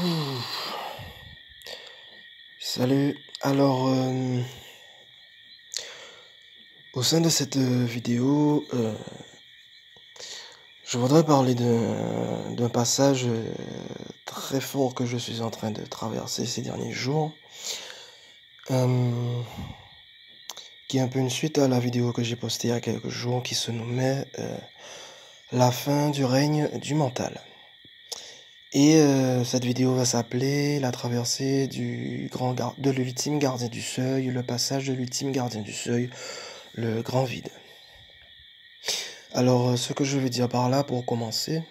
Ouh. Salut. Alors, au sein de cette vidéo, je voudrais parler d'un passage très fort que je suis en train de traverser ces derniers jours, euh, qui est un peu une suite à la vidéo que j'ai postée il y a quelques jours qui se nommait La fin du règne du mental. Et cette vidéo va s'appeler La traversée de l'ultime gardien du seuil, le passage de l'ultime gardien du seuil, le grand vide. Alors, ce que je veux dire par là pour commencer,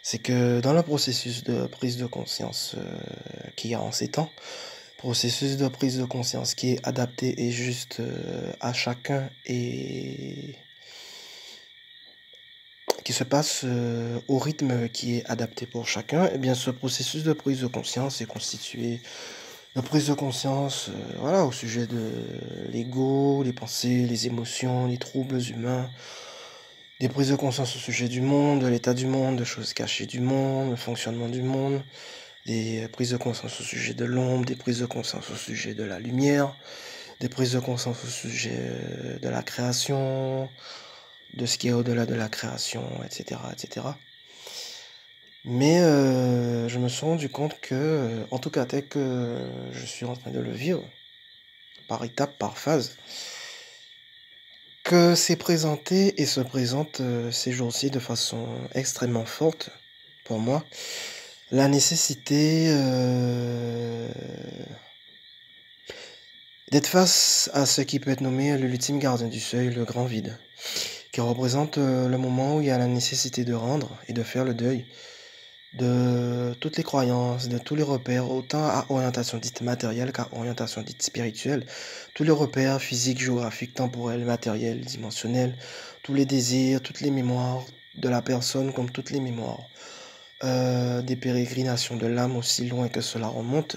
c'est que dans le processus de prise de conscience qu'il y a en ces temps, processus de prise de conscience qui est adapté et juste à chacun et qui se passe au rythme qui est adapté pour chacun, eh bien ce processus de prise de conscience est constitué de prise de conscience voilà, au sujet de l'ego, les pensées, les émotions, les troubles humains, des prises de conscience au sujet du monde, de l'état du monde, de choses cachées du monde, le fonctionnement du monde, des prises de conscience au sujet de l'ombre, des prises de conscience au sujet de la lumière, des prises de conscience au sujet de la création, de ce qui est au-delà de la création, etc., etc. Mais je me suis rendu compte que, en tout cas tel que je suis en train de le vivre, par étapes, par phase, que c'est présenté et se présente ces jours-ci de façon extrêmement forte pour moi, la nécessité d'être face à ce qui peut être nommé l'ultime gardien du seuil, le grand vide, qui représente le moment où il y a la nécessité de rendre et de faire le deuil de toutes les croyances, de tous les repères, autant à orientation dite matérielle qu'à orientation dite spirituelle, tous les repères physiques, géographiques, temporels, matériels, dimensionnels, tous les désirs, toutes les mémoires de la personne comme toutes les mémoires, des pérégrinations de l'âme aussi loin que cela remonte.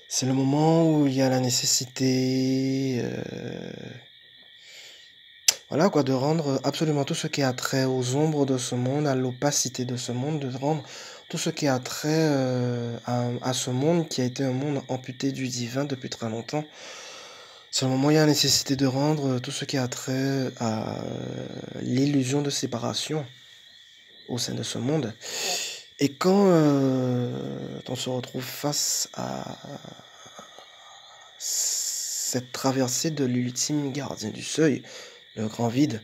C'est le moment où il y a la nécessité, voilà quoi, de rendre absolument tout ce qui a trait aux ombres de ce monde, à l'opacité de ce monde, de rendre tout ce qui a trait à ce monde qui a été un monde amputé du divin depuis très longtemps. C'est le moment où il y a la nécessité de rendre tout ce qui a trait à l'illusion de séparation au sein de ce monde. Et quand on se retrouve face à cette traversée de l'ultime gardien du seuil, le grand vide,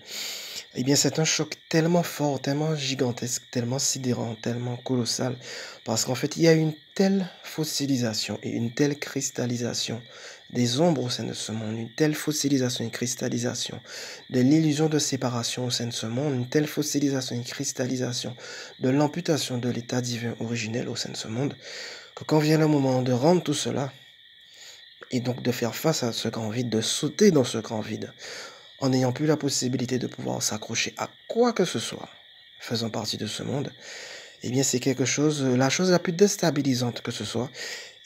eh bien c'est un choc tellement fort, tellement gigantesque, tellement sidérant, tellement colossal, parce qu'en fait il y a une telle fossilisation et une telle cristallisation des ombres au sein de ce monde, une telle fossilisation et cristallisation de l'illusion de séparation au sein de ce monde, une telle fossilisation et cristallisation de l'amputation de l'état divin originel au sein de ce monde, que quand vient le moment de rendre tout cela, et donc de faire face à ce grand vide, de sauter dans ce grand vide, en n'ayant plus la possibilité de pouvoir s'accrocher à quoi que ce soit faisant partie de ce monde, eh bien c'est quelque chose, la chose la plus déstabilisante que ce soit.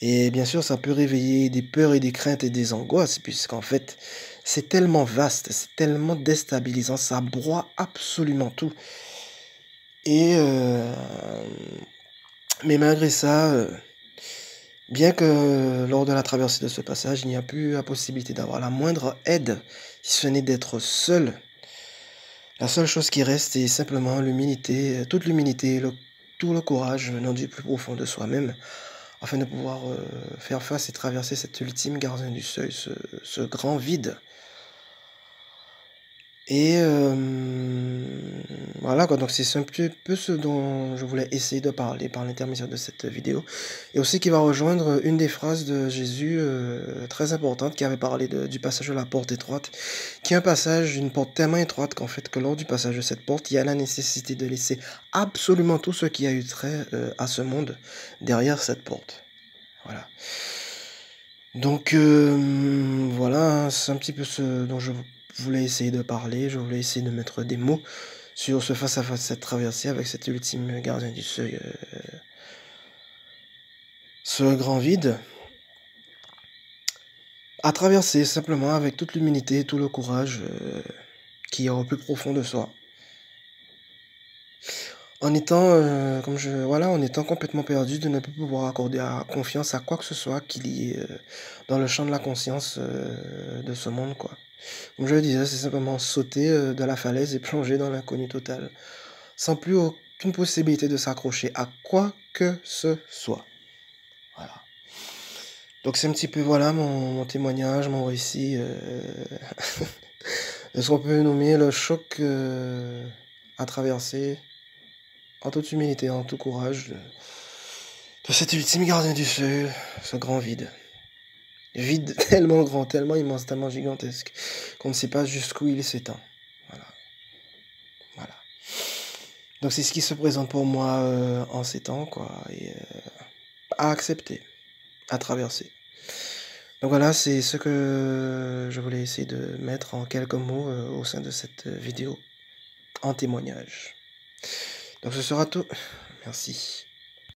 Et bien sûr, ça peut réveiller des peurs et des craintes et des angoisses, puisqu'en fait, c'est tellement vaste, c'est tellement déstabilisant, ça broie absolument tout. Et mais malgré ça, bien que lors de la traversée de ce passage, il n'y a plus la possibilité d'avoir la moindre aide, si ce n'est d'être seul. La seule chose qui reste est simplement l'humilité, toute l'humilité, tout le courage venant du plus profond de soi-même, afin de pouvoir faire face et traverser cet ultime gardien du seuil, ce grand vide. Et voilà quoi, donc c'est un petit peu ce dont je voulais essayer de parler par l'intermédiaire de cette vidéo. Et aussi qui va rejoindre une des phrases de Jésus très importante qui avait parlé du passage de la porte étroite, qui est un passage d'une porte tellement étroite qu'en fait que lors du passage de cette porte, il y a la nécessité de laisser absolument tout ce qui a eu trait à ce monde derrière cette porte. Voilà. Donc voilà, hein, c'est un petit peu ce dont je voulais essayer de parler, je voulais essayer de mettre des mots sur ce face-à-face, cette traversée avec cet ultime gardien du seuil, ce grand vide, à traverser simplement avec toute l'humilité, tout le courage qui est au plus profond de soi. en étant, voilà, en étant complètement perdu, de ne pas pouvoir accorder confiance à quoi que ce soit qu'il y ait, dans le champ de la conscience, de ce monde, quoi. Comme je le disais, c'est simplement sauter, de la falaise et plonger dans l'inconnu total, sans plus aucune possibilité de s'accrocher à quoi que ce soit. Voilà. Donc c'est un petit peu, voilà, mon témoignage, mon récit, de ce qu'on peut nommer le choc, à traverser en toute humilité, en tout courage, de cet ultime gardien du feu, ce grand vide. Vide tellement grand, tellement immense, tellement gigantesque, qu'on ne sait pas jusqu'où il s'étend. Voilà, voilà. Donc c'est ce qui se présente pour moi, en ces temps, quoi, et à accepter, à traverser. Donc voilà, c'est ce que je voulais essayer de mettre en quelques mots, au sein de cette vidéo, en témoignage. Donc ce sera tout. Merci.